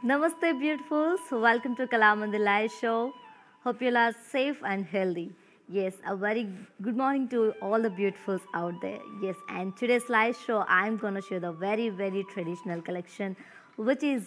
Namaste, beautifuls. Welcome to Kalamandir Live Show. Hope you are safe and healthy. Yes, a very good morning to all the beautifuls out there. Yes, and today's live show, I'm going to show the very traditional collection, which is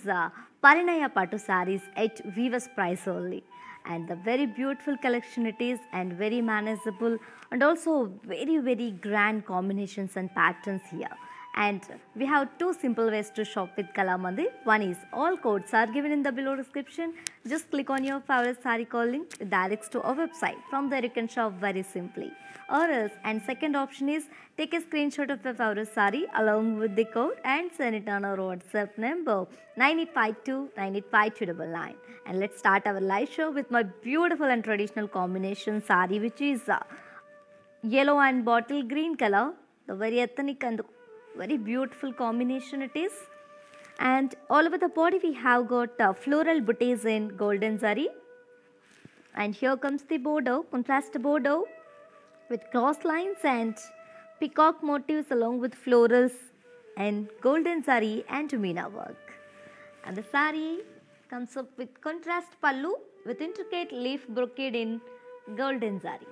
Parinaya Pattu sarees at Viva's price only. And the very beautiful collection it is, and very manageable, and also very grand combinations and patterns here. And we have two simple ways to shop with Kalamandir. One is all codes are given in the below description. Just click on your favorite saree call link, it directs to our website. From there you can shop very simply. Or else, and second option is take a screenshot of your favorite saree along with the code and send it on our WhatsApp number 9852985299. And let's start our live show with my beautiful and traditional combination saree, which is yellow and bottle green color. The very ethnic and very beautiful combination it is. And all over the body we have got floral bouquets in golden zari. And here comes the border, contrast border with cross lines and peacock motifs along with florals and golden zari and meena work. And the sari comes up with contrast pallu with intricate leaf brocade in golden zari.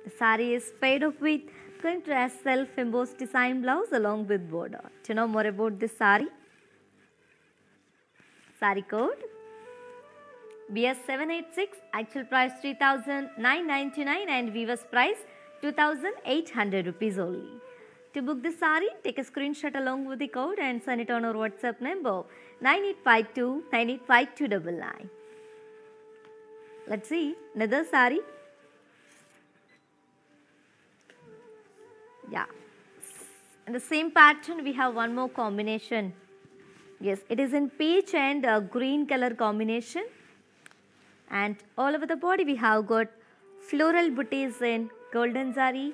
The sari is paired up with contrast self-embossed design blouse along with border. To know more about this sari, sari code BS786, actual price 3,999 and weaver's price 2,800 rupees only. To book this sari, take a screenshot along with the code and send it on our WhatsApp number 9852985299. Let's see another sari. Yeah, in the same pattern we have one more combination. Yes, it is in peach and green color combination, and all over the body we have got floral bouquets in golden zari.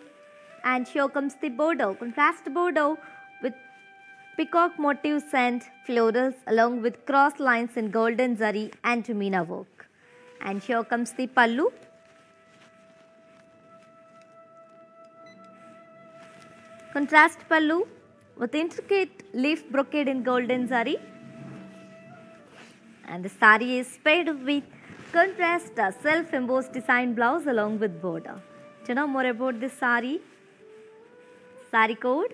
And here comes the border, contrast border with peacock motifs and florals along with cross lines in golden zari and meena work. And here comes the pallu. Contrast pallu with intricate leaf brocade in golden zari. And the sari is paired with contrast self-embossed design blouse along with border. To know more about this sari, sari code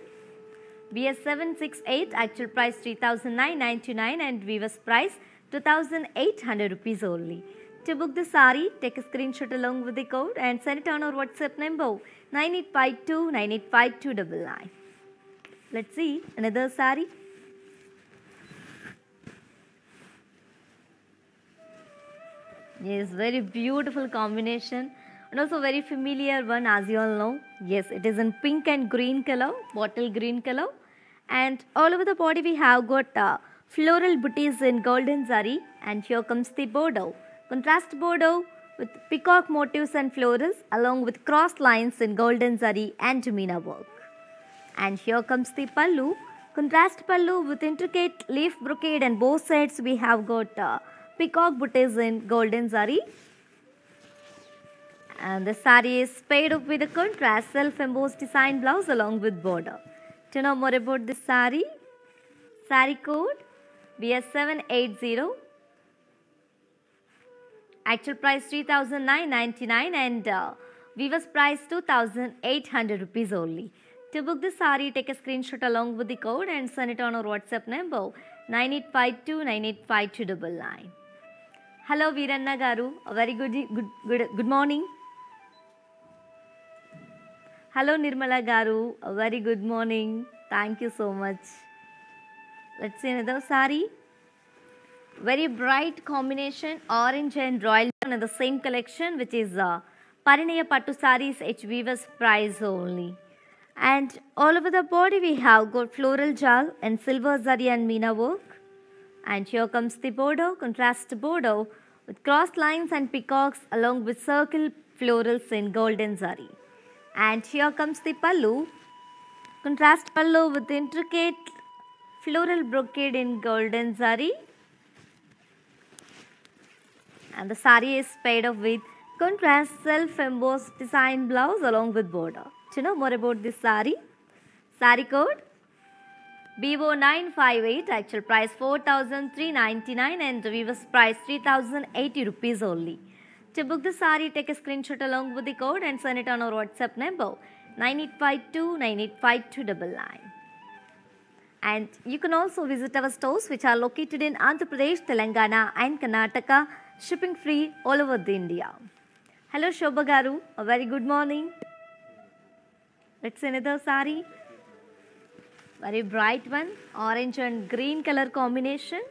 BS768, actual price 3,999 and weaver's price 2,800 rupees only. To book the sari, take a screenshot along with the code and send it on our WhatsApp number 9852985299. Let's see another sari. Yes, very beautiful combination and also very familiar one, as you all know. Yes, it is in pink and green color, bottle green color, and all over the body we have got floral bouquets in golden zari. And here comes the border, contrast border with peacock motifs and florals along with cross lines in golden zari and meena work. And here comes the pallu, contrast pallu with intricate leaf brocade, and both sides we have got peacock bouquets in golden zari. And the sari is paired up with a contrast self-embossed design blouse along with border. To know more about this sari, sari code BS780, actual price 3,999 and weaver's price 2,800 rupees only. To book this sari, take a screenshot along with the code and send it on our WhatsApp number 9852985299. Hello Veeranna garu, a very good morning. Hello Nirmala garu, a very good morning. Thank you so much. Let's see another sari. Very bright combination, orange and royal in the same collection, which is Parinaya Pattu sarees at weaver's price only. And all over the body we have got floral jal and silver zari and meena work. And here comes the border, contrast border with cross lines and peacocks along with circle florals in golden zari. And here comes the pallu, contrast pallu with intricate floral brocade in golden zari. And the sari is paired up with contrast self-embossed design blouse along with border. To know more about this sari, sari code Vivo 958, actual price 4,399 and Vivo's price 3,080 rupees only. To book the saree, take a screenshot along with the code and send it on our WhatsApp number 9852985299. And you can also visit our stores which are located in Andhra Pradesh, Telangana and Karnataka, shipping free all over the India. Hello Shobha Garu, a very good morning. Let's see another saree. Very bright one, orange and green color combination.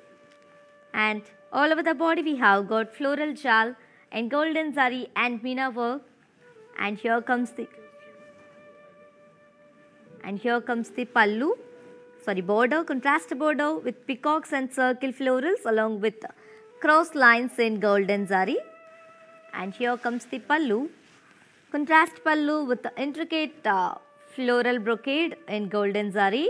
And all over the body we have got floral jal and golden zari and meena work. And here comes the pallu, border, contrast border with peacocks and circle florals along with cross lines in golden zari. And here comes the pallu, contrast pallu with the intricate floral brocade in golden zari.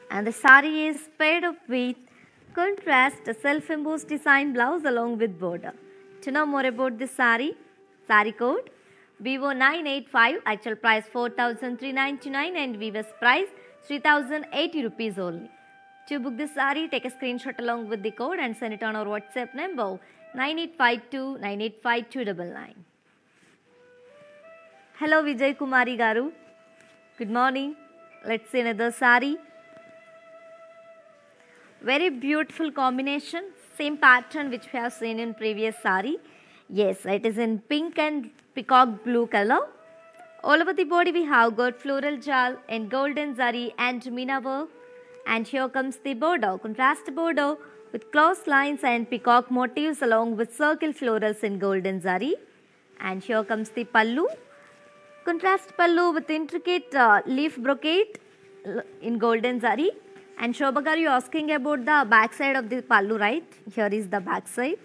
And the saree is paired up with contrast self-embossed design blouse along with border. To know more about this saree code Vivo 985, actual price 4,399 and Vivo's price 3,080 rupees only. To book this saree, take a screenshot along with the code and send it on our WhatsApp number 9852985299. Hello Vijay Kumari Garu. Good morning. Let's see another saree. Very beautiful combination, same pattern which we have seen in previous saree. Yes, it is in pink and peacock blue color. All over the body we have got floral jal in golden zari and meena work. And here comes the border, contrast border with cross lines and peacock motifs along with circle florals in golden zari. And here comes the pallu, contrast pallu with intricate leaf brocade in golden zari. And Shobha Garu, you are asking about the back side of the pallu, right? Here is the back side.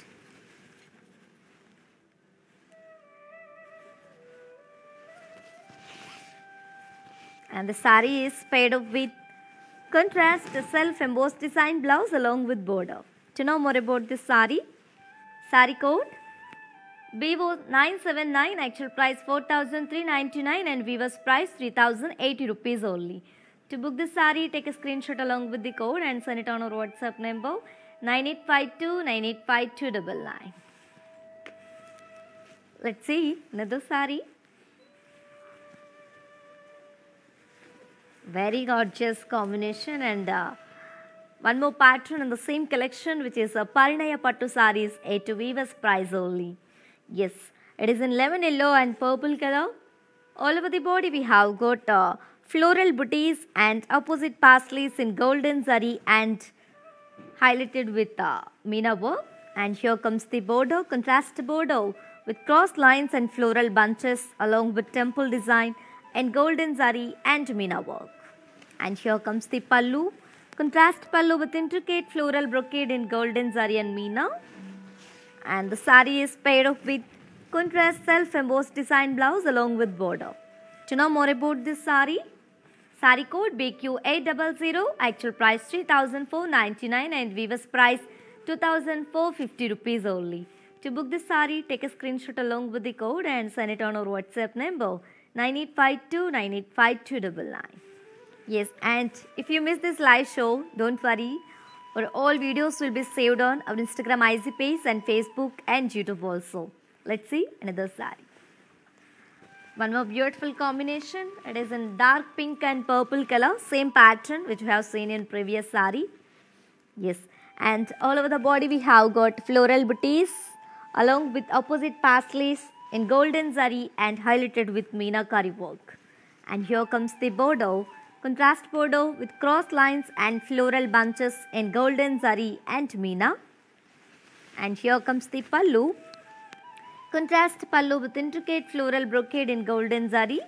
And the saree is paired up with contrast self-embossed design blouse along with border. To know more about this saree code Vivo 979, actual price 4,399 and Vivo's price 3,080 rupees only. To book this saree, take a screenshot along with the code and send it on our WhatsApp number 9852985299. Let's see another saree. Very gorgeous combination and one more pattern in the same collection, which is Parinaya Pattu sarees at Vivo's price only. Yes, it is in lemon yellow and purple color. All over the body we have got floral booties and opposite paisleys in golden zari and highlighted with meena work. And here comes the border, contrast border with cross lines and floral bunches along with temple design and golden zari and meena work. And here comes the pallu, contrast pallu with intricate floral brocade in golden zari and meena. And the saree is paired up with contrast self-embossed design blouse along with border. To know more about this saree code BQ800, actual price 3,499 and Vivo's price 2,450 rupees only. To book this saree, take a screenshot along with the code and send it on our WhatsApp number 9852985299. Yes, and if you miss this live show, don't worry. Our all videos will be saved on our Instagram IC page and Facebook and YouTube also. Let's see another saree. One more beautiful combination. It is in dark pink and purple color. Same pattern which we have seen in previous saree. Yes, and all over the body we have got floral booties along with opposite paisleys in golden zari and highlighted with meenakari work. And here comes the border, contrast border with cross lines and floral bunches in golden zari and meena. And here comes the pallu, contrast pallu with intricate floral brocade in golden zari.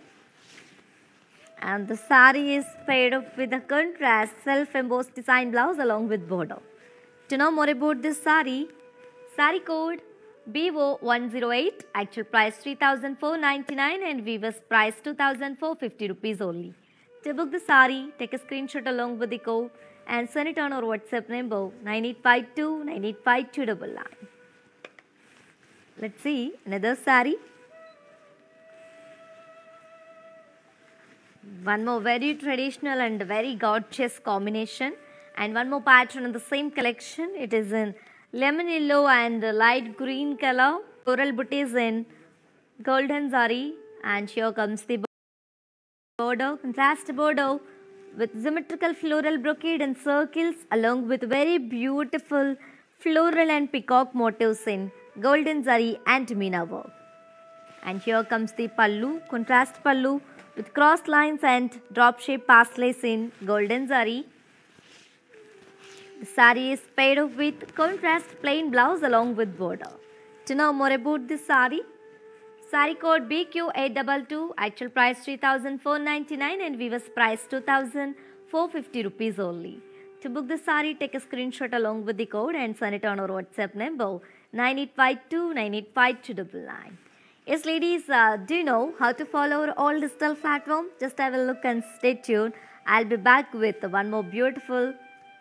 And the saree is paired up with a contrast self-embossed design blouse along with border. To know more about this saree code BO108, actual price 3,499 and Vivo's price 2,450 rupees only. To book the saree, take a screenshot along with the code and send it on our WhatsApp number 9852985299. Let's see another saree. One more very traditional and very gorgeous combination, and one more pattern in the same collection. It is in lemon yellow and light green color. Floral booties in golden zari, and here comes the border, contrast border with symmetrical floral brocade and circles, along with very beautiful floral and peacock motifs in golden zari and meena work. And here comes the pallu, contrast pallu with cross lines and drop shape paslays in golden zari. The sari is paired up with contrast plain blouse along with border. To know more about this sari, sari code BQ822, actual price 3,499 and weaver's price 2,450 rupees only. To book the sari, take a screenshot along with the code and send it on our WhatsApp number 9852985299. Yes, ladies, do you know how to follow our all digital platform? Just have a look and stay tuned. I'll be back with one more beautiful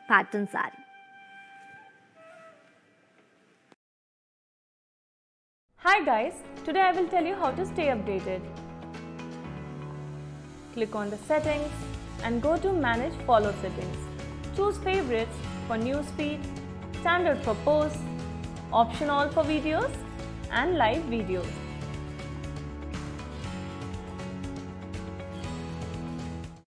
pattern sari. Hi guys, today I will tell you how to stay updated. Click on the settings and go to manage follow settings. Choose favorites for newsfeed, standard for posts, option all for videos and live videos.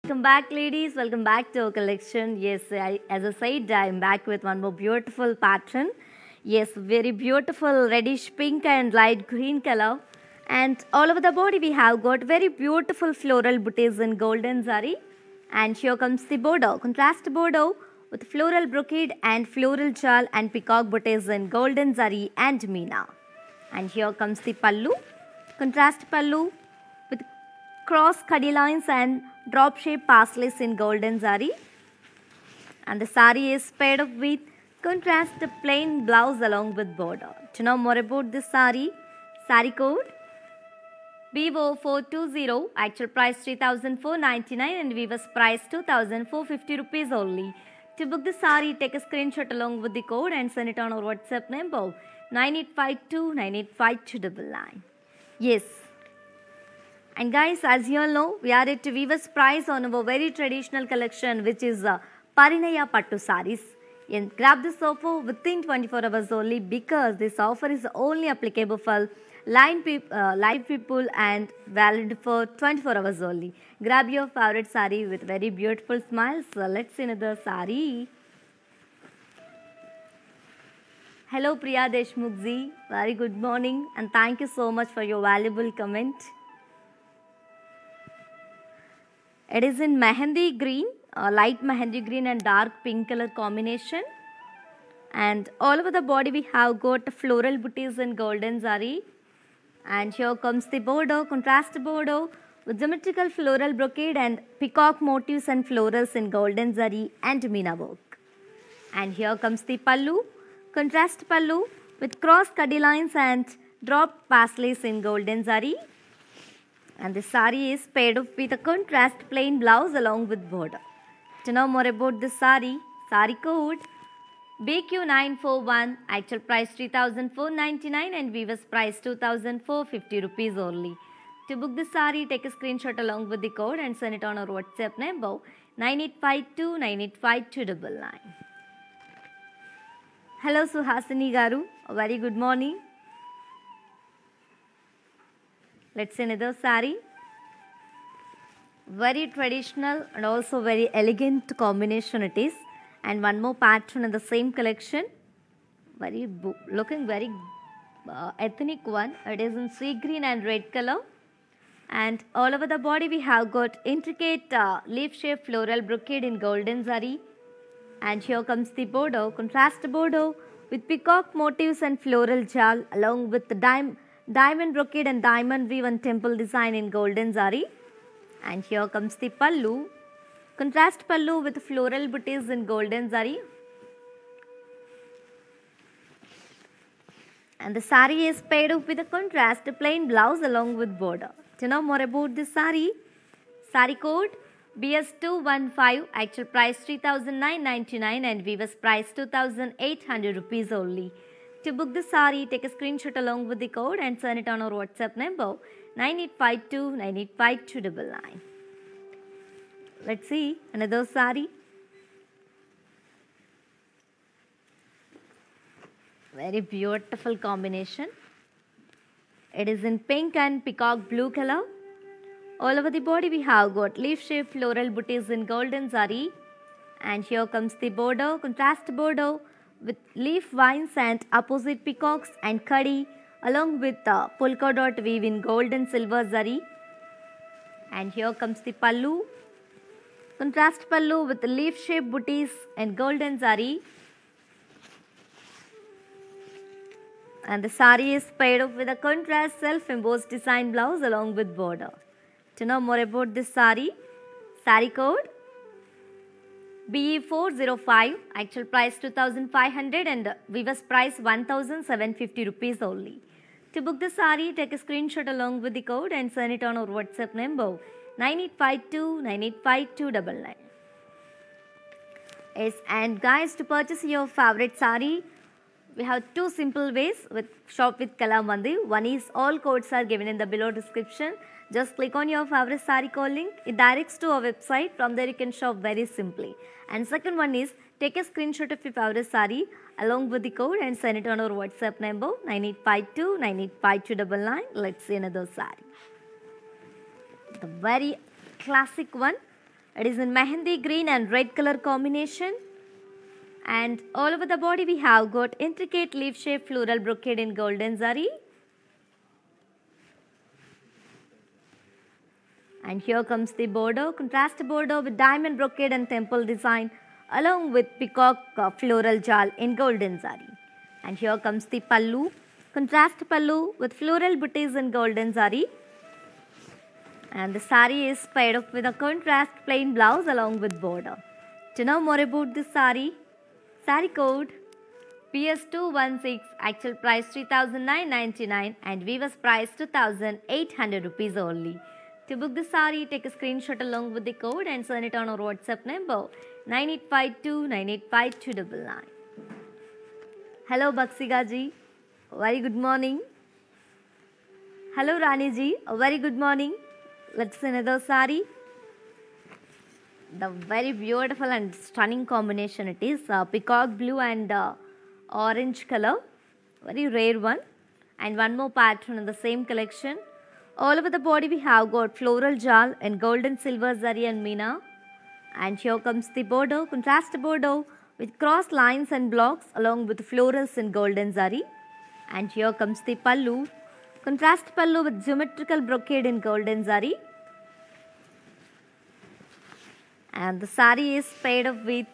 Welcome back, ladies. Welcome back to our collection. Yes, as I said, I am back with one more beautiful pattern. Yes, very beautiful reddish pink and light green color. And all over the body we have got very beautiful floral booties in golden zari. And here comes the border, contrast border with floral brocade and floral jal and peacock booties in golden zari and meena. And here comes the pallu, contrast pallu with cross khadi lines and drop shape paslays in golden zari. And the sari is paired up with contrast plain blouse along with border. To know more about this sari, sari code BO420, actual price 3,499 and weaver's price 2,450 rupees only. To book the sari, take a screenshot along with the code and send it on our WhatsApp number 9852985299. Yes. And guys, as you all know, we are at weaver's price on our very traditional collection, which is Parinaya Pattu saris. And grab this offer within 24 hours only, because this offer is only applicable for live people and valid for 24 hours only. Grab your favorite sari with very beautiful smiles. So let's see another sari. Hello Priya Deshmukh ji, very good morning and thank you so much for your valuable comment. It is in mehendi green, light mehendi green and dark pink color combination. And all over the body we have got floral booties in golden zari. And here comes the border, contrast border with symmetrical floral brocade and peacock motifs and florals in golden zari and meena work. And here comes the pallu, contrast pallu with cross khadi lines and drop paslays in golden zari. And the sari is paired up with a contrast plain blouse along with border. To know more about this sari, sari code BQ941, actual price 3,499 and weaver's price 2,450 rupees only. To book this sari, take a screenshot along with the code and send it on our WhatsApp number 9852985299. Hello Suhasini Garu, a very good morning. Let's see another sari. Very traditional and also very elegant combination it is. And one more pattern in the same collection. Looking very ethnic one. It is in sea green and red color. And all over the body we have got intricate leaf shaped floral brocade in golden zari. And here comes the border, contrast border with peacock motifs and floral jal along with the diamond brocade and diamond weave and temple design in golden zari. And here comes the pallu, contrast pallu with floral booties in golden zari. And the sari is paired up with a contrast plain blouse along with border. To know more about this sari, sari code BS215, actual price 3,999 and weaver's price 2,800 rupees only. To book the sari, take a screenshot along with the code and send it on our WhatsApp number 9852985299. Let's see another sari. Very beautiful combination. It is in pink and peacock blue color. All over the body we have got leaf shaped floral booties in golden zari. And here comes the border, contrast border with leaf vines and opposite peacocks and kadi along with the polka dot weave in gold and silver zari. And here comes the pallu, contrast pallu with leaf shaped booties and golden zari. And the sari is paired up with a contrast self-embossed design blouse along with border. To know more about this sari code BE405, actual price 2500 and weaver's price 1750 rupees only. To book the sari, take a screenshot along with the code and send it on our WhatsApp number 9852 985299. Yes, and guys, to purchase your favorite sari, we have two simple ways with shop with Kala Mandir. One is all codes are given in the below description. Just click on your favorite sari code link. It directs to our website. From there you can shop very simply. And second one is take a screenshot of your favorite sari along with the code and send it on our WhatsApp number 9852 985299. Let's see another sari. The very classic one. It is in mehendi green and red color combination. And all over the body we have got intricate leaf shaped floral brocade in golden zari. And here comes the border, contrast border with diamond brocade and temple design along with peacock floral jal in golden zari. And here comes the pallu, contrast pallu with floral booties in golden zari. And the sari is paired up with a contrast plain blouse along with border. To know more about this sari code PS216, actual price 3999 and weaver's price 2800 rupees only. To book the sari, take a screenshot along with the code and send it on our WhatsApp number 9852 985299. Hello Baksiga ji, very good morning. Hello Rani ji, a very good morning. Let's see another sari. The very beautiful and stunning combination it is, peacock blue and orange color, very rare one, and one more pattern in the same collection. All over the body we have got floral jal and gold and silver zari and meena. And here comes the border, contrast border with cross lines and blocks along with florals in golden zari. And here comes the pallu, contrast pallu with geometrical brocade in golden zari. And the sari is paired up with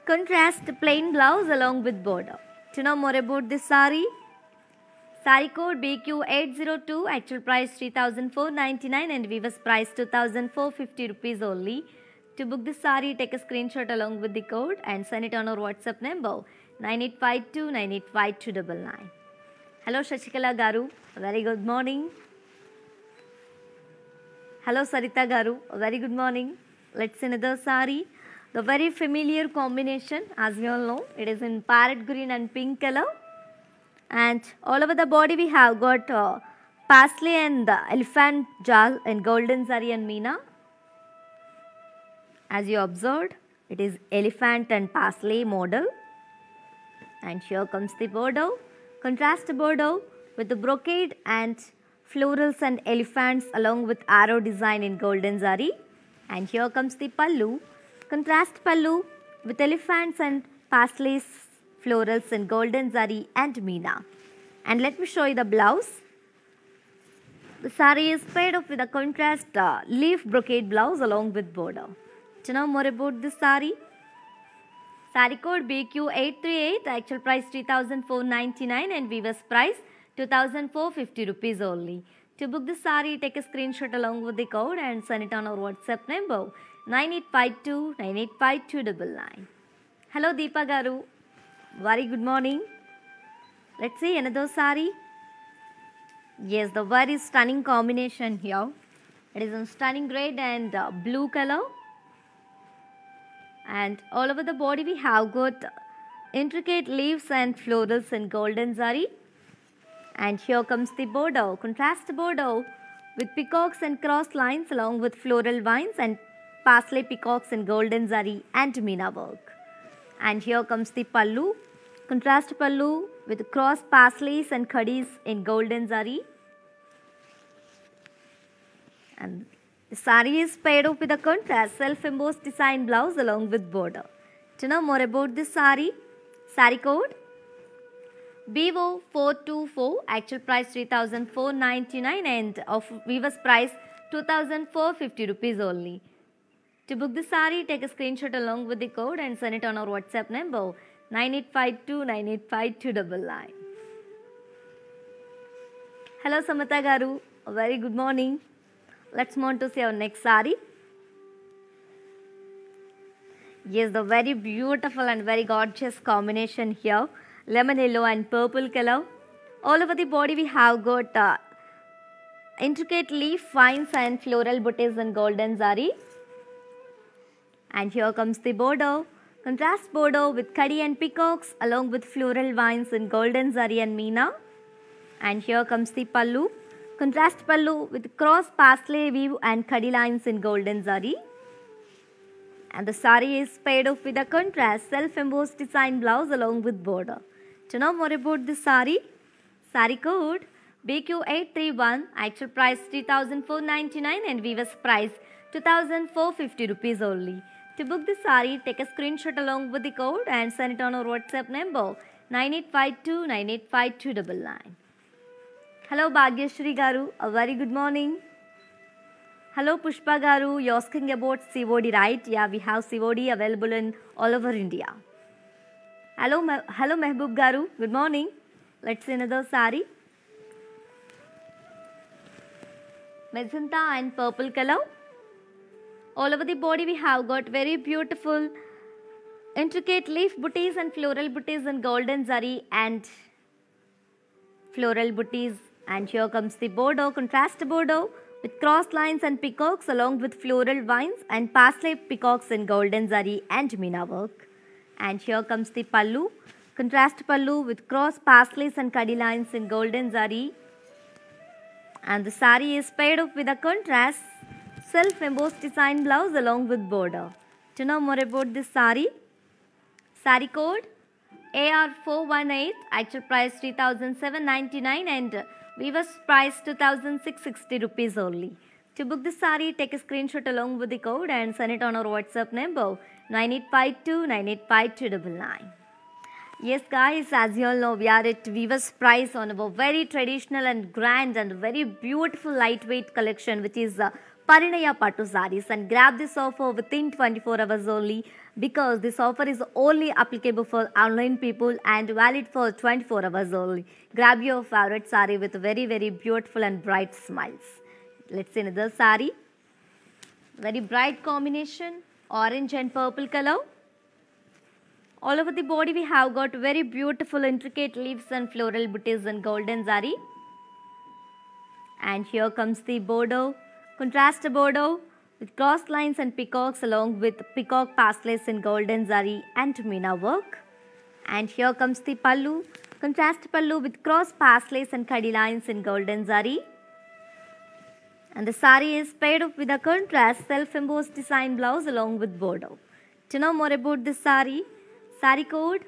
contrast plain blouse along with border. To know more about this sari code BQ802, actual price 3499 and weaver's price 2450 rupees only. To book this sari, take a screenshot along with the code and send it on our WhatsApp number 9852 985299. Hello Shashikala Garu, very good morning. Hello Sarita Garu, very good morning. Let's see another sari. The very familiar combination, as we all know, it is in parrot green and pink color. And all over the body we have got parsley and elephant jal in golden zari and meena. As you observed, it is elephant and parsley model. And here comes the border, contrast border with the brocade and florals and elephants along with arrow design in golden zari. And here comes the pallu, contrast pallu with elephants and parsley florals in golden zari and meena. And let me show you the blouse. The sari is paired up with a contrast leaf brocade blouse along with border. To know more about this sari code BQ838, actual price 3499 and weaver's price 2450 rupees only. To book this sari, take a screenshot along with the code and send it on our WhatsApp number 9852 985299. Hello Deepa Garu, very good morning. Let's see another sari. Yes, the very stunning combination here. It is in stunning red and blue color. And all over the body we have got intricate leaves and florals in golden zari. And here comes the border, contrast border with peacocks and cross lines along with floral vines and parsley peacocks in golden zari and meena work. And here comes the pallu, contrast pallu with cross parsleys and khadis in golden zari. And the sari is paired up with a contrast self-embossed design blouse along with border. To know more about this sari code BO 424, actual price 3,499 and of weaver's price 2,450 rupees only. To book the sari, take a screenshot along with the code and send it on our WhatsApp number 9852985299. Hello Samata Garu, a very good morning. Let's move on to see our next sari. Yes, the very beautiful and very gorgeous combination here. Lemon yellow and purple color. All over the body we have got intricate leaf vines and floral bouquets in golden zari. And here comes the border. Contrast border with khadi and peacocks along with floral vines in golden zari and meena. And here comes the pallu. Contrast pallu with cross parsley weave and khadi lines in golden zari. And the sari is paired off with a contrast self-embossed design blouse along with border. To know more about this sari code BQ831, actual price 3,499 and weaver's price 2,450 rupees only. To book this sari, take a screenshot along with the code and send it on our WhatsApp number 9852985299. Hello Bhagyashri Garu, a very good morning. Hello Pushpa Garu, you're asking about COD, right? Yeah, we have COD available in all over India. Hello Mehboob Garu, good morning. Let's see another sari. Magenta and purple color. All over the body we have got very beautiful intricate leaf booties and floral booties in golden zari and floral booties. And here comes the border, contrast border with cross lines and peacocks along with floral vines and parsley peacocks in golden zari and meena work. And here comes the pallu, contrast pallu with cross parsleys and khadi lines in golden zari. And the sari is paired up with a contrast self-embossed design blouse along with border. To know more about this sari code AR418, actual price 3,799 and weaver's price 2,660 rupees only. To book this sari, take a screenshot along with the code and send it on our WhatsApp number 9852985299. Yes guys, as you all know, we are at weaver's price on our very traditional and grand and very beautiful lightweight collection, which is Parinaya Pattu sarees, and grab this offer within 24 hours only, because this offer is only applicable for online people and valid for 24 hours only. Grab your favorite saree with very beautiful and bright smiles. Let's see another saree. Very bright combination, orange and purple color. All over the body we have got very beautiful intricate leaves and floral bouquets in golden zari. And here comes the border, contrast border with cross lines and peacocks along with peacock pasleys in golden zari and meena work. And here comes the pallu, contrast pallu with cross pasleys and khadi lines in golden zari. And the sari is paired up with a contrast self-embossed design blouse along with border. To know more about this sari code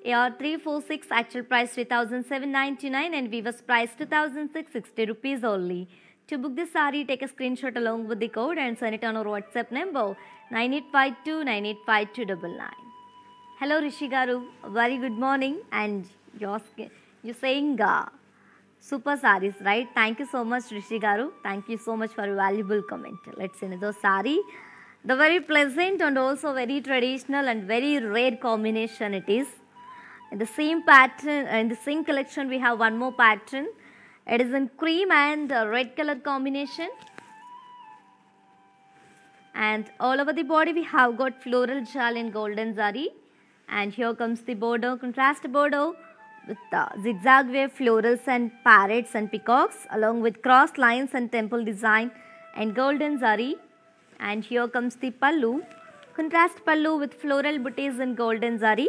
AR346, actual price 3,799 and weaver's price 2,660 rupees only. To book this sari, take a screenshot along with the code and send it on our WhatsApp number 9852985299. Hello Rishi Garu, very good morning, and you're saying super saris, right? Thank you so much Rishi Garu. Thank you so much for your valuable comment. Let's see another sari. The very pleasant and also very traditional and very rare combination it is. In the same pattern, in the same collection we have one more pattern. It is in cream and red color combination. And all over the body we have got floral jal in golden zari. And here comes the border, contrast border with zigzag wave florals and parrots and peacocks along with cross lines and temple design and golden zari. And here comes the pallu, contrast pallu with floral bouquets in golden zari.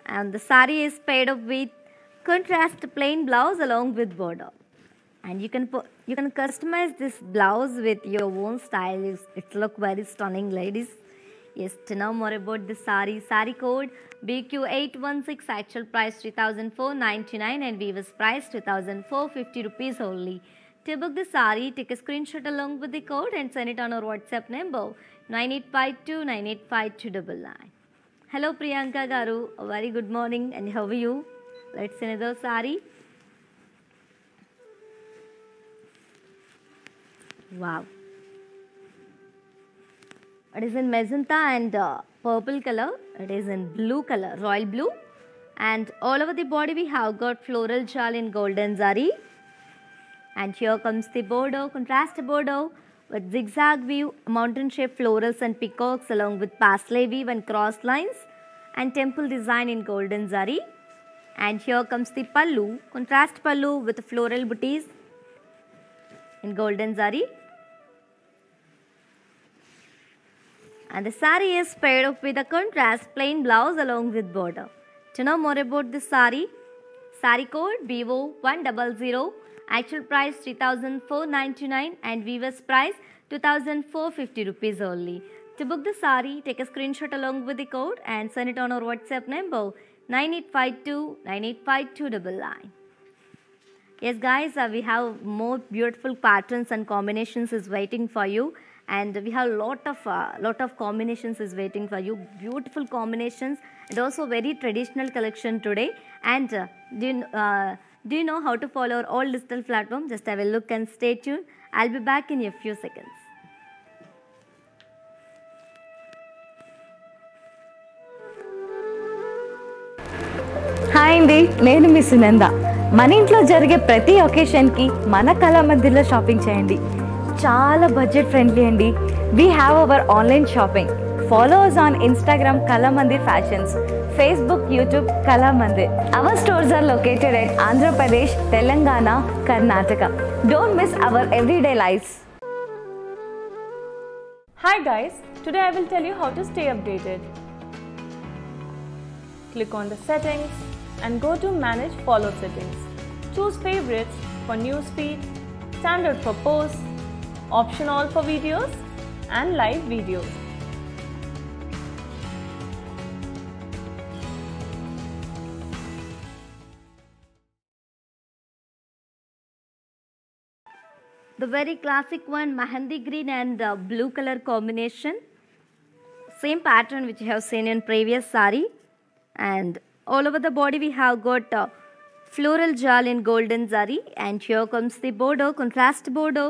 And the sari is paired up with contrast plain blouse along with border. And you can customize this blouse with your own style. It look very stunning, ladies. Yes, to know more about this sari code BQ816, actual price 3,499 and weaver's price 2,450 rupees only. To book the sari, take a screenshot along with the code and send it on our WhatsApp number 9852985299. Hello Priyanka Garu, a very good morning and how are you? Let's see another sari. Wow. It is in magenta and purple color. It is in blue color, royal blue. And all over the body we have got floral jal in golden zari. And here comes the border, contrast border with zigzag weave, mountain shaped florals and peacocks along with parsley weave and cross lines and temple design in golden zari. And here comes the pallu, contrast pallu with floral booties in golden zari. And the sari is paired up with a contrast plain blouse along with border. To know more about this sari code BO100, actual price 3,499 and weaver's price 2,450 rupees only. To book the sari, take a screenshot along with the code and send it on our WhatsApp number 9852985299. Yes guys, we have more beautiful patterns and combinations is waiting for you. And we have lot of combinations is waiting for you, beautiful combinations and also very traditional collection today. And do you know how to follow our all digital platform? Just have a look and stay tuned. I'll be back in a few seconds. Hi అండి, నేను మీ సునంద. మన ఇంట్లో జరిగే ప్రతి ఒకేషన్కి మన కళామందిర్లో shopping చేయండి. చాలా budget friendly అండి. We have our online shopping. Follow us on Instagram Kalamandir Fashions, Facebook, YouTube Kalamandir. Our stores are located at Andhra Pradesh, Telangana, Karnataka. Don't miss our everyday lives. Hi guys, today I will tell you how to stay updated. Click on the settings and go to manage follow settings. Choose favorites for newsfeed, standard for posts, option all for videos and live videos. The very classic one, Mehendi green and blue color combination. Same pattern which you have seen in previous sari. And all over the body we have got floral jal in golden zari. And here comes the border, contrast border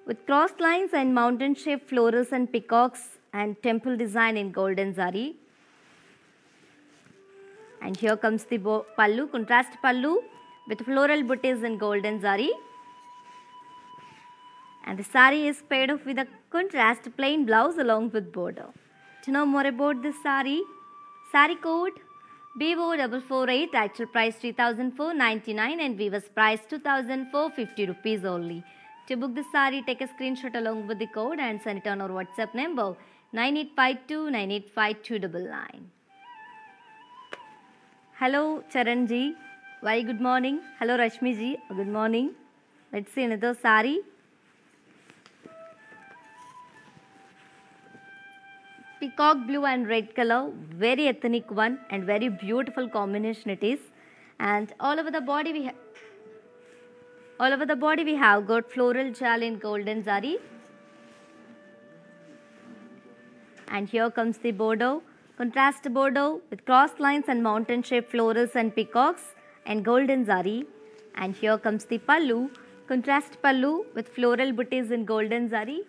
with cross lines and mountain shaped florals and peacocks and temple design in golden zari. And here comes the pallu, contrast pallu with floral booties in golden zari. And the sari is paired off with a contrast plain blouse along with border. To know more about this sari code BO448, actual price 3,499 and weaver's price 2,450 rupees only. To book the sari, take a screenshot along with the code and send it on our WhatsApp number 9852985299. Hello Charan ji, very good morning. Hello Rashmi ji, good morning. Let's see another sari. Peacock blue and red color, very ethnic one and very beautiful combination it is. And all over the body we have got floral jal in golden zari. And here comes the border, contrast border with cross lines and mountain shaped florals and peacocks and golden zari. And here comes the pallu, contrast pallu with floral booties in golden zari.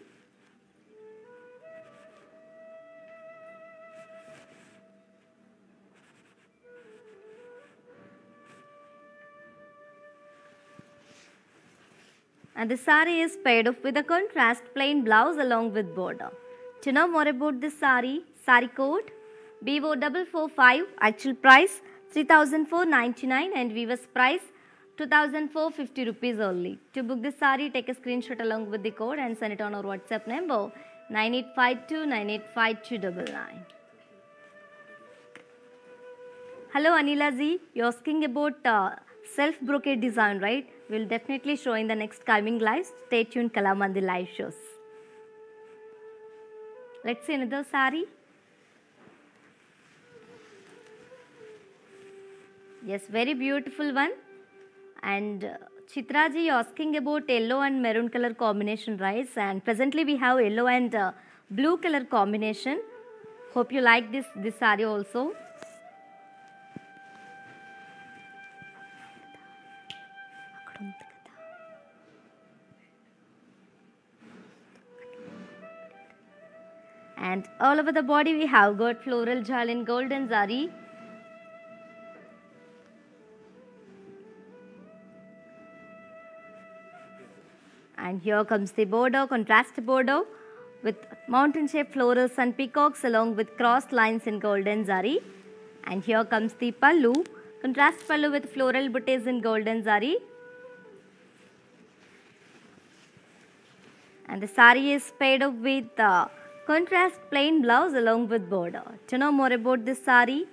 And the sari is paired up with a contrast plain blouse along with border. To know more about this sari code BO445, actual price 3,499 and weaver's price 2,450 rupees only. To book this sari, take a screenshot along with the code and send it on our WhatsApp number 9852985299. Hello Anila ji, you're asking about self brocade design, right? We'll definitely show in the next coming lives. Stay tuned, Kalamandi live shows. Let's see another sari. Yes, very beautiful one. And Chitra ji asking about yellow and maroon color combination, right? And presently we have yellow and blue color combination. Hope you like this saree also. And all over the body we have got floral jal in golden zari. And here comes the border, contrast border with mountain shaped florals and peacocks along with crossed lines in golden zari. And here comes the pallu, contrast pallu with floral bouquets in golden zari. And the sari is paired up with contrast plain blouse along with border. To know more about this sari,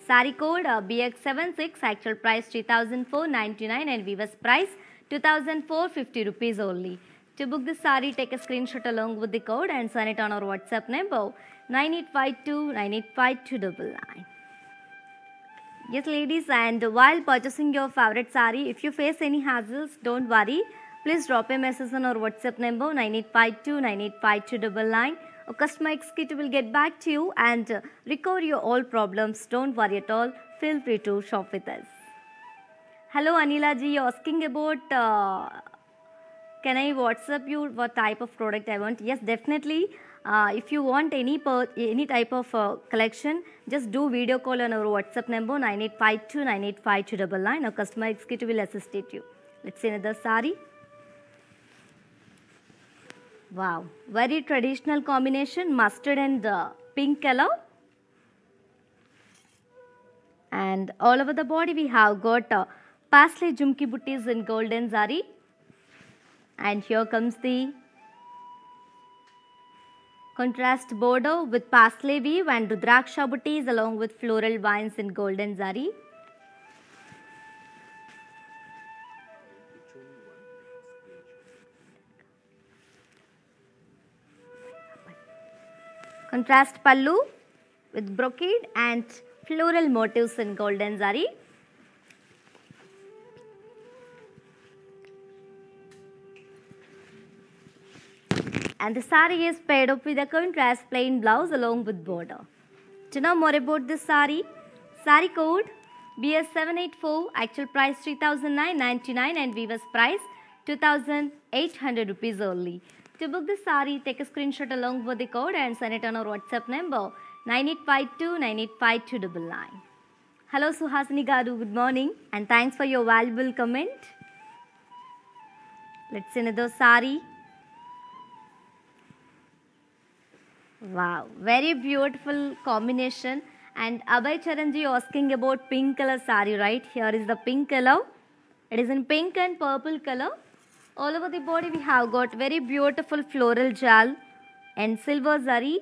sari code BX76, actual price 3,499 and weaver's price 2,450 rupees only. To book this sari, take a screenshot along with the code and send it on our WhatsApp number 9852985299. Yes ladies, and while purchasing your favorite sari, if you face any hassles, don't worry. Please drop a message on our WhatsApp number 9852985299. A customer executive will get back to you and recover your all problems. Don't worry at all. Feel free to shop with us. Hello Anila ji, you're asking about can I WhatsApp you what type of product I want? Yes, definitely. If you want any type of collection, just do video call on our WhatsApp number 9852985299. Our customer executive will assist you. Let's see another sari. Wow, very traditional combination, mustard and pink color. And all over the body we have got parsley jumki buttis in golden zari. And here comes the contrast border with parsley weave and rudraksha buttis along with floral vines in golden zari. Contrast pallu with brocade and floral motifs in golden zari. And the sari is paired up with a contrast plain blouse along with border. To know more about this sari, sari code BS784, actual price 3,999 and weaver's price 2,800 rupees only. To book this sari, take a screenshot along with the code and send it on our WhatsApp number 9852985299. Hello Suhasini Garu, good morning and thanks for your valuable comment. Let's see another sari. Wow, very beautiful combination. And Abhay Charanji asking about pink color sari, right? Here is the pink color. It is in pink and purple color. All over the body we have got very beautiful floral jal and silver zari.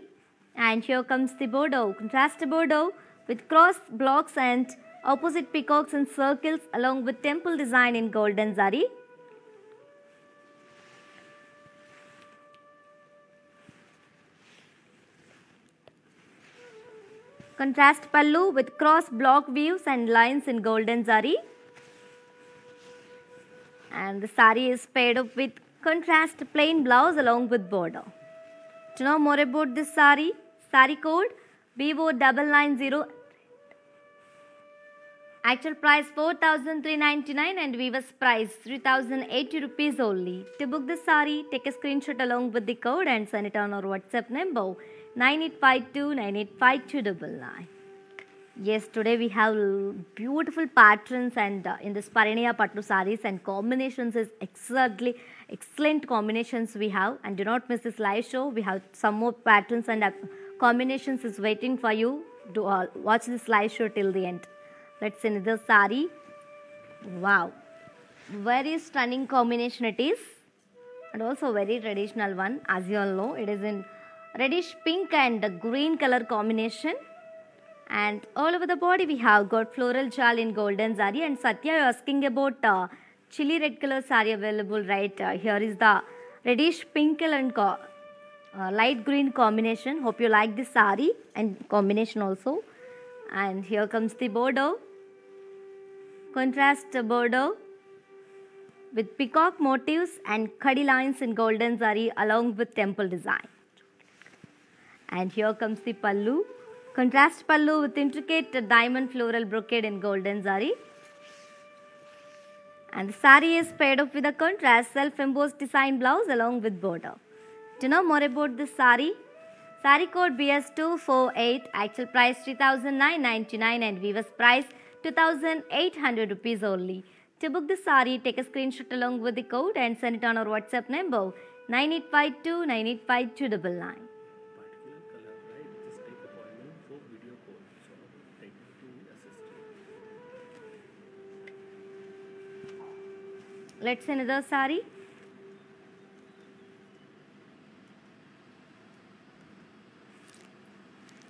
And here comes the border, contrast border with cross blocks and opposite peacocks and circles along with temple design in golden zari. Contrast pallu with cross block weaves and lines in golden zari. And the sari is paired up with contrast plain blouse along with border. To know more about this sari, sari code BO990. Actual price 4,399 and weaver's price 3,080 rupees only. To book this sari, take a screenshot along with the code and send it on our WhatsApp number 9852985299. Yes, today we have beautiful patterns and in this Parineya Pattu sarees and combinations is excellent combinations we have, and do not miss this live show. We have some more patterns and combinations is waiting for you to watch this live show till the end. Let's see another sari. Wow, very stunning combination it is, and also very traditional one. As you all know, it is in reddish pink and green color combination. And all over the body we have got floral jal in golden zari. And Satya, you're asking about chili red color sari available, right? Here is the reddish pink and light green combination. Hope you like this sari and combination also. And here comes the border, contrast border with peacock motifs and khadi lines in golden zari along with temple design. And here comes the pallu, contrast pallu with intricate diamond floral brocade in golden zari. And the sari is paired up with a contrast self-embossed design blouse along with border. To know more about this sari, sari code BS248, actual price 3,999 and weaver's price 2,800 rupees only. To book the sari, take a screenshot along with the code and send it on our WhatsApp number 9852 985299. Let's see another sari.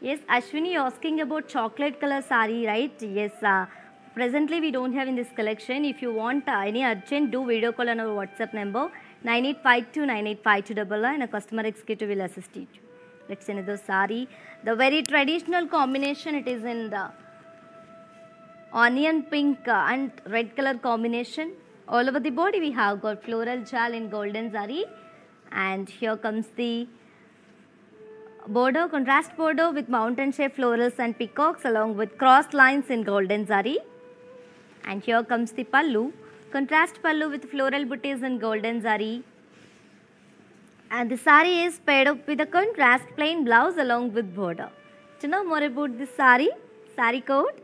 Yes, Ashwini, you're asking about chocolate color sari, right? Yes, presently we don't have in this collection. If you want any urgent, do video call on our WhatsApp number 9852 985299 and a customer executive will assist you. Let's see another sari. The very traditional combination, it is in the onion pink and red color combination. All over the body we have got floral jal in golden zari. And here comes the border, contrast border with mountain shaped florals and peacocks along with crossed lines in golden zari. And here comes the pallu, contrast pallu with floral booties in golden zari. And the sari is paired up with a contrast plain blouse along with border. To know more about this sari, sari code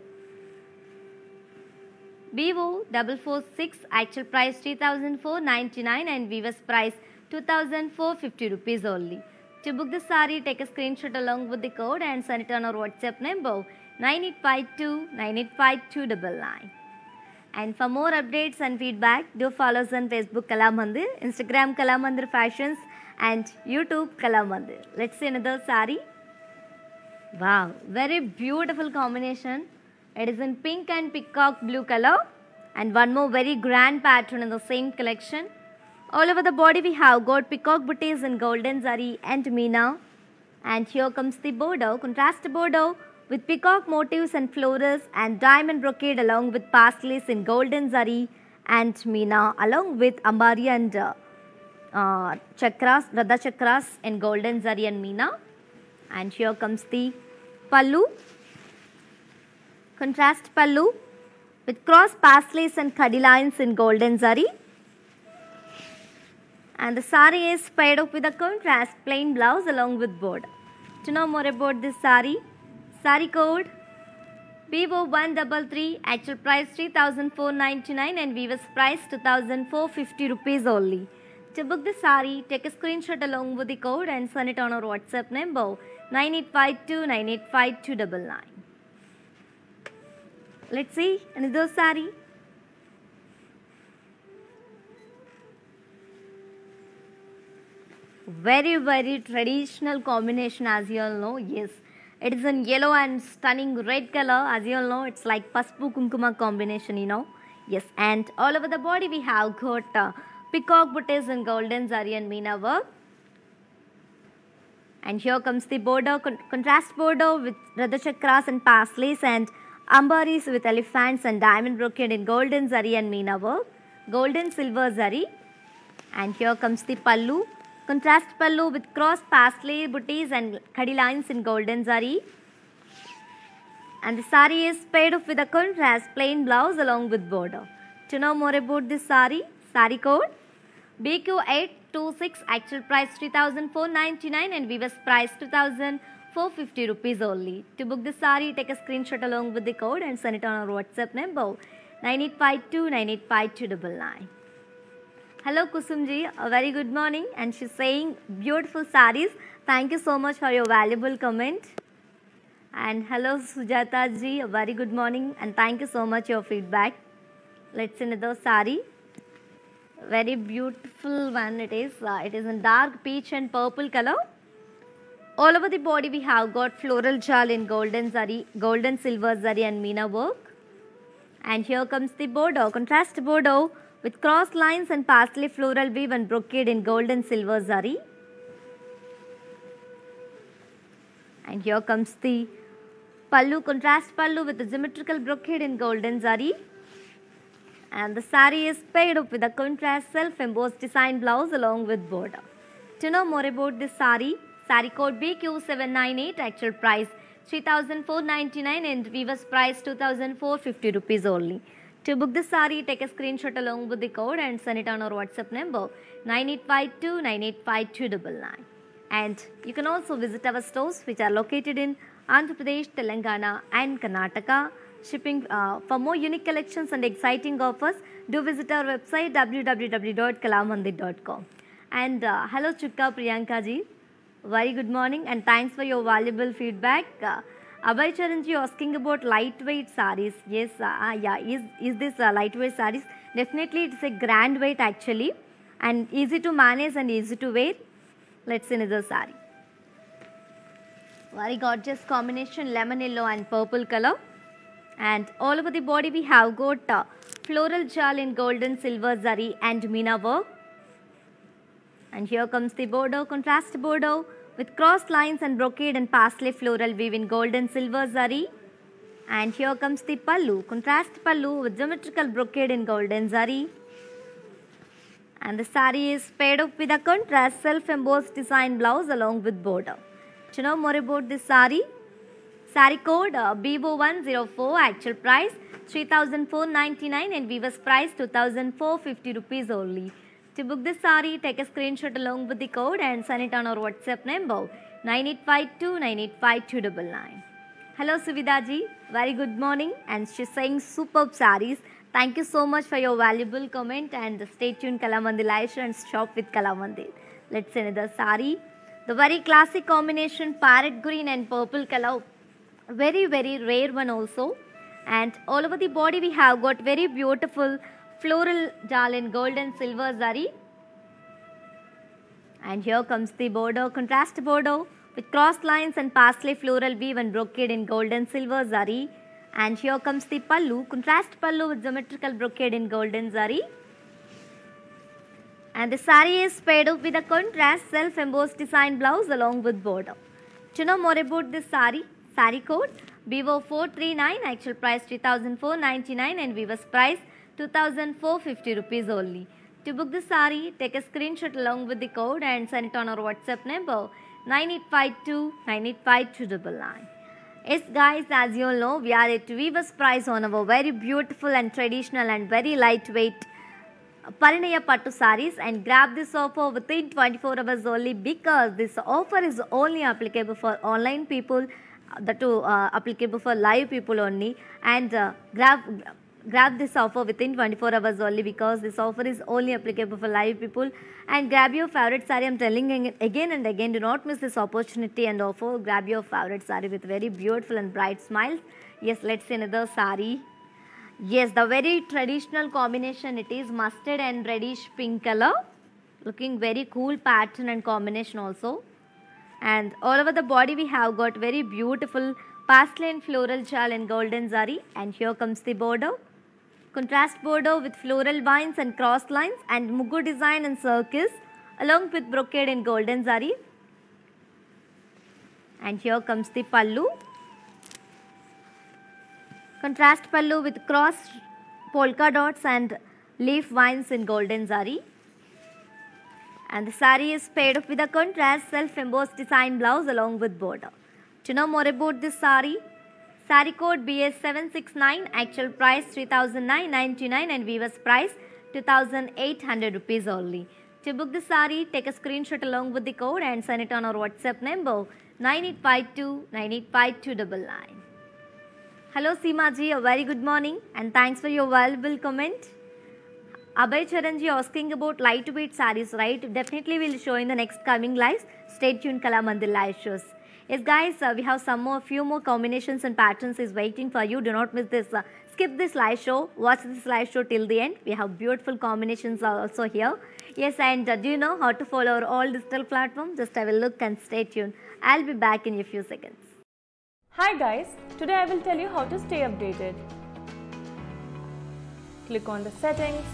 BO446, actual price 3,499 and weaver's price 2,450 rupees only. To book the sari, take a screenshot along with the code and send it on our WhatsApp number 9852 985299. And for more updates and feedback, do follow us on Facebook Kala Mandir, Instagram Kala Mandir Fashions and YouTube Kala Mandir. Let's see another sari. Wow, very beautiful combination. It is in pink and peacock blue color. And one more very grand pattern in the same collection. All over the body we have got peacock booties in golden zari and meena. And here comes the border, contrast border with peacock motifs and florals and diamond brocade along with paisleys in golden zari and meena along with ambari and chakras, radha chakras in golden zari and meena. And here comes the pallu, contrast pallu with cross paisleys and khadi lines in golden zari. And the sari is paired up with a contrast plain blouse along with border. To know more about this sari, sari code BO133, actual price 3,499 and weaver's price 2,450 rupees only. To book the sari, take a screenshot along with the code and send it on our WhatsApp number 9852 985299. Let's see another sari. Very traditional combination, as you all know. Yes, it is in yellow and stunning red color. As you all know, it's like paspu kunkuma combination, you know. Yes, and all over the body we have got peacock booties in golden zari and meena work. And here comes the border, contrast border with radha chakras and paisleys and ambaris with elephants and diamond brocade in golden zari and meena work, golden silver zari. And here comes the pallu, contrast pallu with cross paisley booties and khadi lines in golden zari. And the sari is paired up with a contrast plain blouse along with border. To know more about this sari, sari code BQ826, actual price 3,499 and weaver's price 2,450 rupees only. To book the sari, take a screenshot along with the code and send it on our WhatsApp number 9852 985299. Hello Kusumji, a very good morning, and she's saying beautiful saris. Thank you so much for your valuable comment. And hello Sujata ji, a very good morning and thank you so much for your feedback. Let's see another sari. Very beautiful one it is. It is in dark peach and purple color. all over the body we have got floral jal in golden zari, golden silver zari and meena work. And here comes the border, contrast border with cross lines and parsley floral weave and brocade in gold and silver zari. And here comes the pallu, contrast pallu with the symmetrical brocade in golden zari. And the sari is paired up with a contrast self-embossed design blouse along with border. To know more about this sari, sari code BQ798, actual price 3,499 and weaver's price 2,450 rupees only. To book this sari, take a screenshot along with the code and send it on our WhatsApp number 9852 985299. And you can also visit our stores which are located in Andhra Pradesh, Telangana and Karnataka. Shipping for more unique collections and exciting offers, do visit our website www.kalamandir.com. And hello Chukka Priyanka ji, very good morning and thanks for your valuable feedback. Abhay Charanji asking about lightweight sarees. Yes, is this lightweight sarees? Definitely it's a grand weight actually and easy to manage and easy to wear. Let's see another saree. Very gorgeous combination, lemon yellow and purple color. And all over the body we have got floral jal in golden silver zari and meena work. And here comes the border, contrast border with cross lines and brocade and parsley floral weave in gold and silver zari. And here comes the pallu, contrast pallu with geometrical brocade in golden zari. And the sari is paired up with a contrast self-embossed design blouse along with border. To know more about this sari, sari code BO104, actual price 3,499 and weaver's price 2,450 rupees only. To book this sari, take a screenshot along with the code and send it on our WhatsApp number 9852 985299. Hello Suvidha ji, very good morning and she's saying superb saris. Thank you so much for your valuable comment and stay tuned Kalamandir Live Show and shop with Kalamandir. Let's see another sari. The very classic combination parrot green and purple color, very rare one also. And all over the body we have got very beautiful floral jal in gold and silver zari. And here comes the border, contrast border with cross lines and parsley floral weave and brocade in gold and silver zari. And here comes the pallu, contrast pallu with geometrical brocade in golden zari. And the sari is paired up with a contrast self-embossed design blouse along with border. To know more about this sari, sari code BO439, actual price 3,499 and weaver's price 2,450 rupees only. To book this sari, take a screenshot along with the code and send it on our WhatsApp number 9852 985299. Yes guys, as you all know, we are at weaver's price on our very beautiful and traditional and very lightweight Parinaya Pattu sarees, and grab this offer within 24 hours only because this offer is only applicable for online people, that too applicable for live people only, and grab this offer within 24 hours only because this offer is only applicable for live people. And grab your favorite saree. I'm telling again and again, do not miss this opportunity and offer. Grab your favorite saree with very beautiful and bright smiles. Yes, let's see another saree. Yes, the very traditional combination, it is mustard and reddish pink color, looking very cool pattern and combination also. And all over the body we have got very beautiful parsley and floral jal and golden zari. And here comes the border, contrast border with floral vines and cross lines and mugu design and circles along with brocade in golden zari. And here comes the pallu, contrast pallu with cross polka dots and leaf vines in golden zari. And the sari is paired up with a contrast self-embossed design blouse along with border. To know more about this sari, sari code BS769, actual price 3,999 and weaver's price 2,800 rupees only. To book the sari, take a screenshot along with the code and send it on our WhatsApp number 9852 985299. Hello Seema ji, a very good morning and thanks for your valuable comment. Abhay Charanji asking about lightweight sarees, right? Definitely we'll show in the next coming lives. Stay tuned Kalamandir Live Shows. Yes guys, we have few more combinations and patterns is waiting for you. Do not miss this skip the slideshow, watch the slideshow till the end. We have beautiful combinations also here. Yes, and do you know how to follow our all digital platforms? Just have a look and stay tuned. I'll be back in a few seconds. Hi guys, today I will tell you how to stay updated. Click on the settings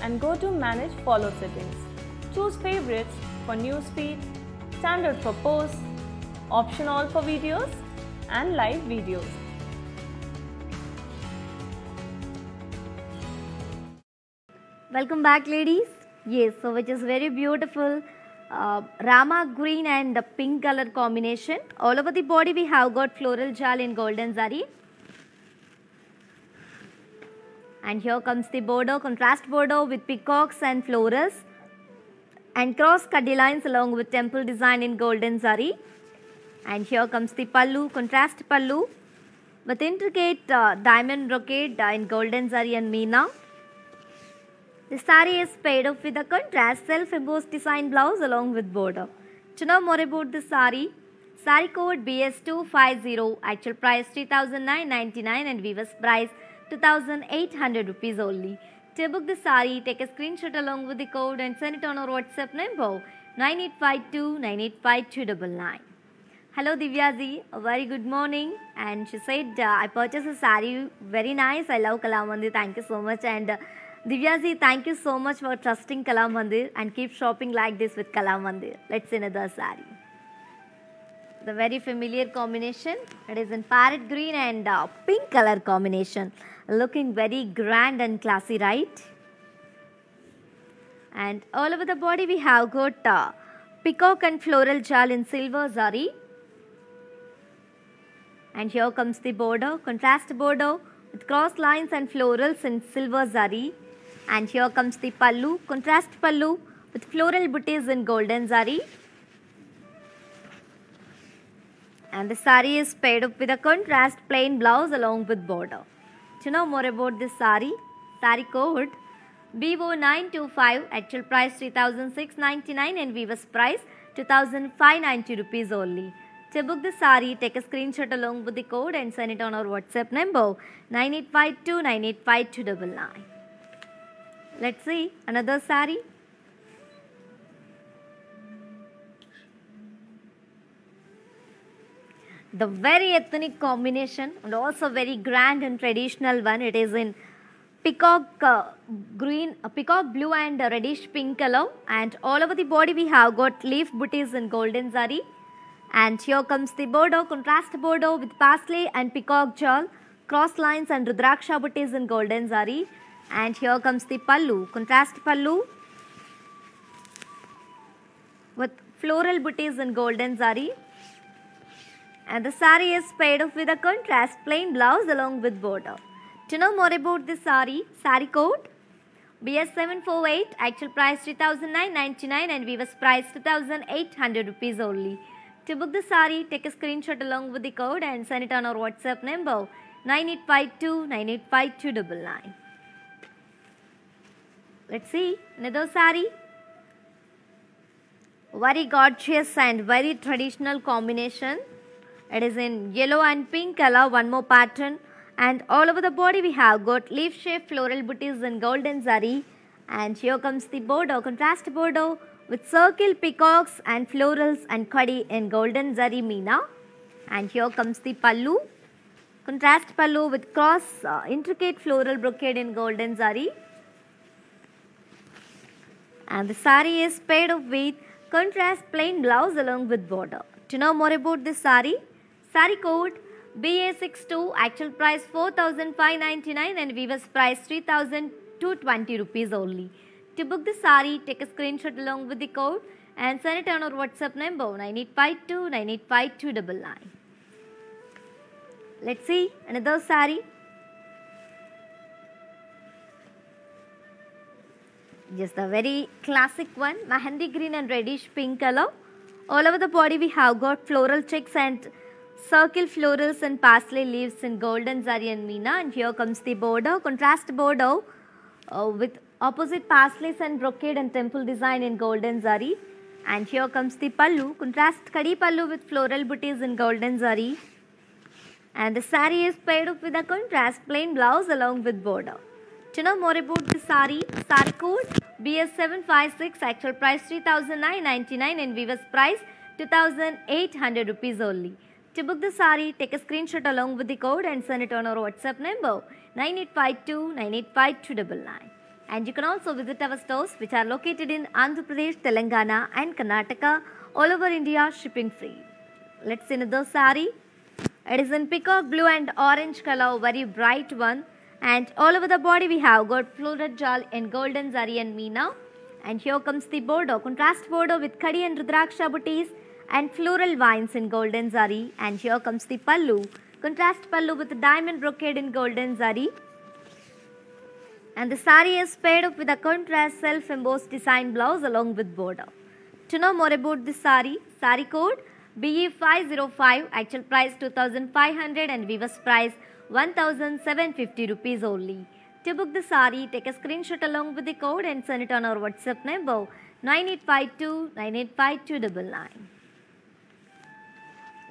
and go to manage follow settings. Choose favorites for newsfeed, standard for posts, option all for videos and live videos. Welcome back, ladies. Yes, so which is very beautiful Rama green and pink color combination. All over the body we have got floral jal in golden zari. And here comes the border, contrast border with peacocks and florals and cross cutty lines along with temple design in golden zari. And here comes the pallu, contrast pallu with intricate diamond brocade in golden zari and meena. The saree is paired up with a contrast self-embossed design blouse along with border. To know more about the saree code BS250, actual price 3,999 and weaver's price 2,800 rupees only. To book the saree, take a screenshot along with the code and send it on our WhatsApp number 9852 985299. Hello Divyaji, a very good morning. And she said, I purchased a saree, very nice. I love Kalamandir. Thank you so much. And Divyaji, thank you so much for trusting Kalamandir and keep shopping like this with Kalamandir. Let's see another saree. The very familiar combination. It is in parrot green and pink color combination. Looking very grand and classy, right? And all over the body we have got peacock and floral jal in silver zari. And here comes the border, contrast border with cross lines and florals in silver zari. And here comes the pallu, contrast pallu with floral booties in golden zari. And the saree is paired up with a contrast plain blouse along with border. To know more about this saree code BO925, actual price 3,699 and weaver's price 2,590 rupees only. To book the saree, take a screenshot along with the code and send it on our WhatsApp number 9852 985299. Let's see another saree. The very ethnic combination and also very grand and traditional one. It is in peacock green, peacock blue and reddish pink color. And all over the body we have got leaf booties in golden zari. And here comes the border, contrast border with parsley and peacock jewel, cross lines and rudraksha booties in golden zari. And here comes the pallu, contrast pallu with floral booties in golden zari. And the saree is paired up with a contrast plain blouse along with border. To know more about this saree code BS748, actual price 3,999 and weaver's price 2,800 rupees only. To book the saree, take a screenshot along with the code and send it on our WhatsApp number 9852 985299. Let's see another saree. Very gorgeous and very traditional combination. It is in yellow and pink color, one more pattern. And all over the body we have got leaf shaped floral booties in golden zari. And here comes the border, contrast border with circle peacocks and florals and kadi in golden zari meena. And here comes the pallu, contrast pallu with cross intricate floral brocade in golden zari. And the saree is paired up with contrast plain blouse along with border. To know more about this saree code BA62, actual price 4,599 and weaver's price 3,220 rupees only. To book the saree, take a screenshot along with the code and send it on our WhatsApp number 9852 985299. Let's see another saree. Just a very classic one, Mehendi green and reddish pink color. All over the body we have got floral checks and circle florals and parsley leaves in golden zari and meena. And here comes the border, contrast border with opposite parsleys and brocade and temple design in golden zari. And here comes the pallu, contrast kadi pallu with floral booties in golden zari. And the saree is paired up with a contrast plain blouse along with border. To know more about the saree code BS756, actual price 3,999 and weaver's price 2,800 rupees only. To book the saree, take a screenshot along with the code and send it on our WhatsApp number 9852 985299. And you can also visit our stores which are located in Andhra Pradesh, Telangana and Karnataka, all over India, shipping free. Let's see another saree. It is in peacock blue and orange color, very bright one. And all over the body we have got floral jal in golden zari and meena. And here comes the border, contrast border with khadi and rudraksha booties and floral vines in golden zari. And here comes the pallu, contrast pallu with diamond brocade in golden zari. And the saree is paired up with a contrast self-embossed design blouse along with border. To know more about this saree code BE505, actual price 2,500 and weaver's price 1,750 rupees only. To book the saree, take a screenshot along with the code and send it on our WhatsApp number 9852 985299.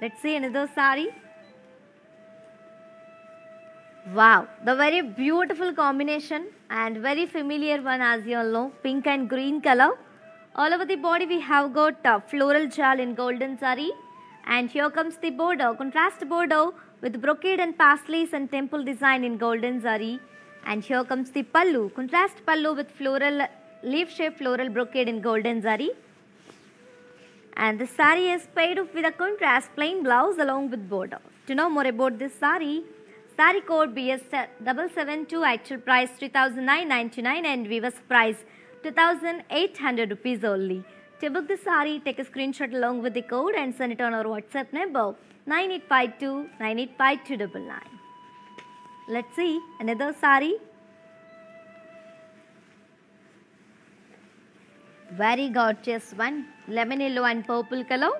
Let's see another saree. Wow, the very beautiful combination and very familiar one, as you all know, pink and green color. All over the body we have got floral jal in golden zari, and here comes the border, contrast border with brocade and paisleys and temple design in golden zari. And here comes the pallu, contrast pallu with floral leaf shaped floral brocade in golden zari. And the saree is paired up with a contrast plain blouse along with border. To know more about this saree code BS772, actual price 3,999 and weaver's price 2,800 rupees only. To book the saree, take a screenshot along with the code and send it on our WhatsApp number 9852 985299. Let's see another saree. Very gorgeous one, lemon yellow and purple color.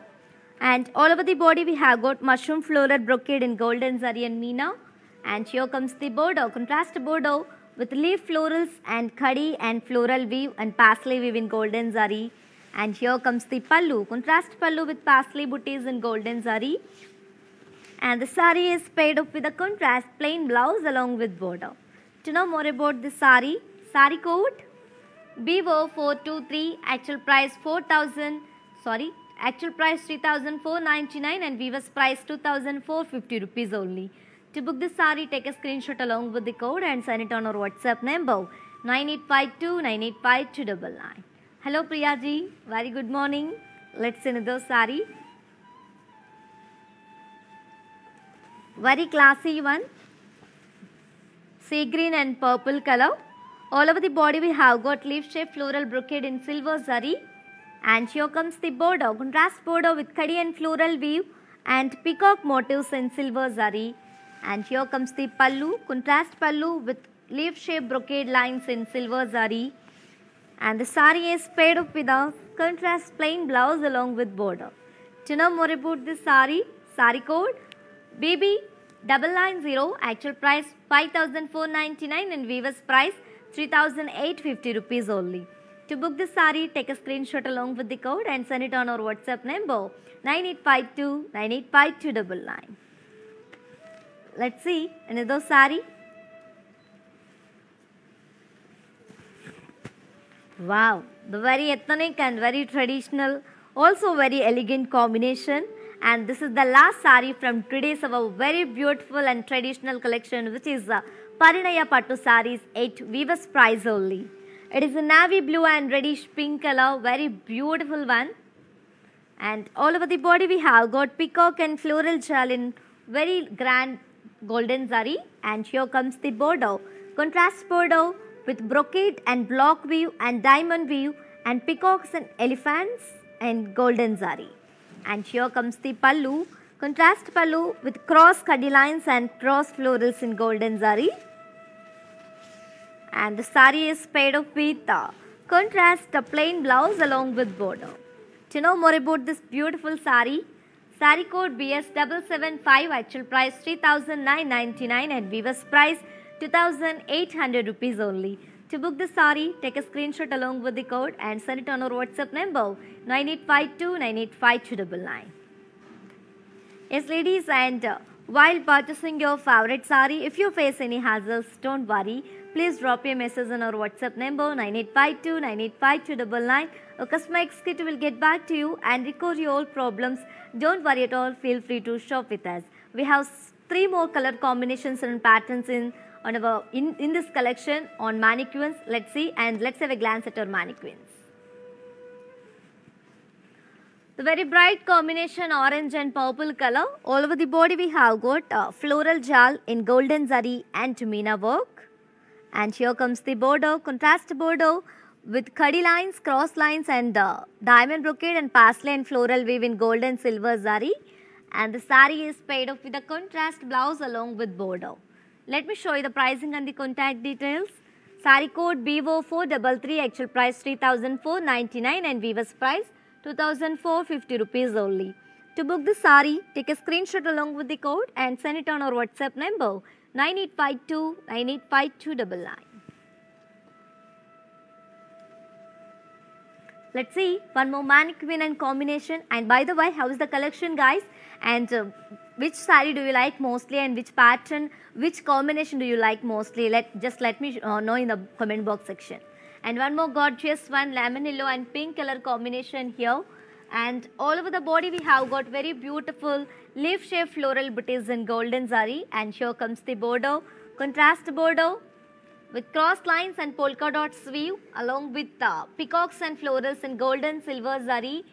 And all over the body we have got mushroom floral brocade in golden zari and meena. And here comes the border, contrast border with leaf florals and khadi and floral weave and parsley weave in golden zari. And here comes the pallu, contrast pallu with parsley booties in golden zari. And the saree is paired up with a contrast plain blouse along with border. To know more about this saree code BO423, actual price 3,499 and weaver's price 2,450 rupees only. To book this saree, take a screenshot along with the code and send it on our WhatsApp number 9852 985299. Hello Priya ji, very good morning. Let's see another saree. Very classy one, sea green and purple color. All over the body we have got leaf shaped floral brocade in silver zari. And here comes the border, contrast border with khadi and floral weave and peacock motifs in silver zari. And here comes the pallu, contrast pallu with leaf shaped brocade lines in silver zari. And the saree is paired up with a contrast plain blouse along with border. To know more about this saree code BB990, actual price 5,499 and weaver's price 3,850 rupees only. To book this saree, take a screenshot along with the code and send it on our WhatsApp number 9852 985299. Let's see another saree. Wow, the very ethnic and very traditional, also very elegant combination. And this is the last saree from today's our very beautiful and traditional collection, which is Parinaya Pattu sarees at weaver's price only. It is a navy blue and reddish pink color, very beautiful one. And all over the body we have got peacock and floral jal in very grand golden zari. And here comes the border, contrast border with brocade and block weave and diamond weave and peacocks and elephants and golden zari. And here comes the pallu, contrast pallu with cross khadi lines and cross florals in golden zari. And the saree is paired up with contrast plain blouse along with border. To know more about this beautiful saree code BS775, actual price 3,999 and weaver's price 2,800 rupees only. To book the saree, take a screenshot along with the code and send it on our WhatsApp number 9852 985299. Yes ladies, and While purchasing your favorite sari, if you face any hassles, don't worry. Please drop your message on our WhatsApp number 9852985299. A customer executive will get back to you and record your all problems. Don't worry at all. Feel free to shop with us. We have 3 more color combinations and patterns in this collection on mannequins. Let's see and let's have a glance at our mannequins. The very bright combination orange and purple color. All over the body we have got floral jal in golden zari and meena work. And here comes the border, contrast border with khadi lines, cross lines and diamond brocade and pastel and floral weave in gold and silver zari. And the sari is paired up with a contrast blouse along with border. Let me show you the pricing and the contact details. Sari code BO433, actual price 3,499 and weaver's price 2,450 rupees only. To book the sari, take a screenshot along with the code and send it on our WhatsApp number 9852985299. Let's see one more mannequin and combination. And by the way, how is the collection, guys? And which sari do you like mostly and which pattern, which combination do you like mostly? Just let me know in the comment box section. And one more gorgeous one, lemon yellow and pink color combination here. And all over the body we have got very beautiful leaf shaped floral booties in golden zari. And here comes the border, contrast border with cross lines and polka dots weave along with peacocks and florals in gold and silver zari.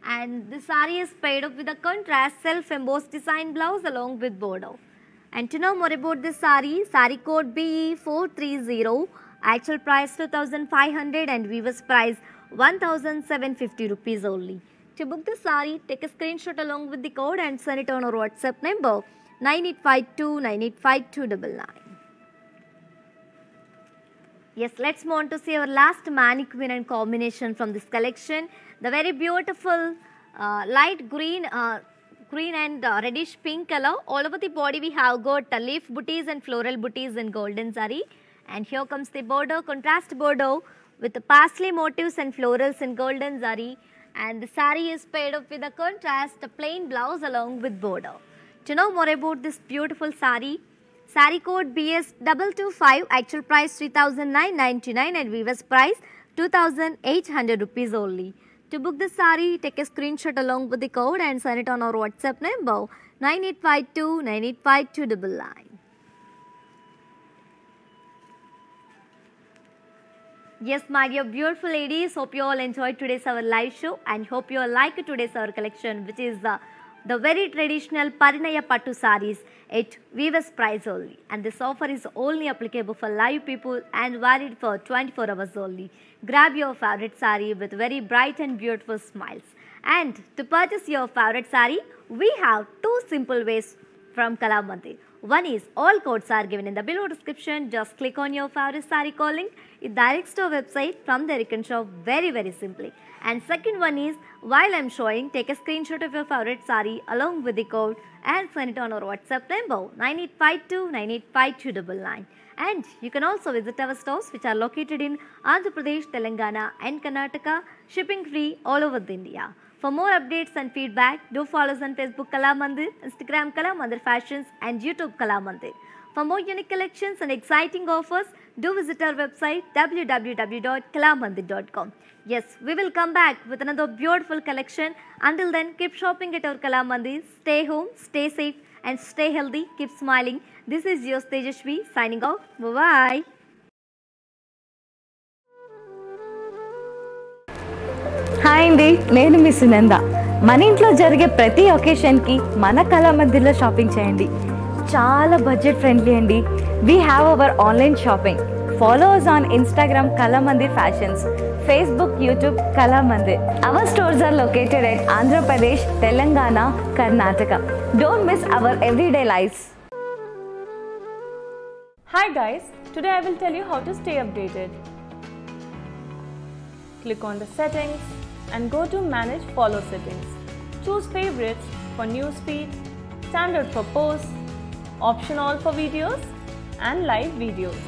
And the sari is paired up with a contrast self embossed design blouse along with border. And to know more about this sari, sari code BE430, actual price 2,500 and weaver's price 1,750 rupees only. To book the sari, take a screenshot along with the code and send it on our WhatsApp number 9852985299. Yes, let's move on to see our last mannequin and combination from this collection. The very beautiful light green and reddish pink color. All over the body we have got leaf booties and floral booties in golden zari. And here comes the border, contrast border with the pastel motifs and florals in golden zari. And the sari is paired up with a contrast, a plain blouse along with border. To know more about this beautiful sari, sari code BS225, actual price 3,999 and weaver's price 2,800 rupees only. To book the sari, take a screenshot along with the code and send it on our WhatsApp number 9852985299. Yes, my dear beautiful ladies, hope you all enjoyed today's our live show and hope you all like today's our collection, which is the very traditional Parinaya Pattu sarees at weaver's price only. And this offer is only applicable for live people and valid for 24 hours only. Grab your favorite saree with very bright and beautiful smiles. And to purchase your favorite saree, we have 2 simple ways from Kalamandir. One is all codes are given in the below description. Just click on your favorite saree calling. It directs to our website from there you can shop very simply. And second one is, while I am showing, take a screenshot of your favorite saree along with the code and send it on our WhatsApp number 9852985299. And you can also visit our stores which are located in Andhra Pradesh, Telangana and Karnataka, shipping free all over India. For more updates and feedback, do follow us on Facebook Kalamandir, Instagram Kalamandir Fashions and YouTube Kalamandir. For more unique collections and exciting offers, do visit our website www.kalamandir.com. Yes, we will come back with another beautiful collection. Until then, keep shopping at our Kalamandir. Stay home, stay safe and stay healthy. Keep smiling. This is your Tejashvi signing off. Bye-bye. Hi అండి, నేను మీ సునంద. మన ఇంట్లో జరిగే ప్రతి ఒకేషన్కి మన కళామందిర్లో shopping చేయండి. చాలా budget friendly అండి. We have our online shopping. Follow us on Instagram Kalamandir Fashions, Facebook, YouTube Kalamandir. Our stores are located at Andhra Pradesh, Telangana, Karnataka. Don't miss our everyday lives. Hi guys, today I will tell you how to stay updated. Click on the settings and go to manage follow settings. Choose favorites for newsfeed, standard for posts, option all for videos and live videos.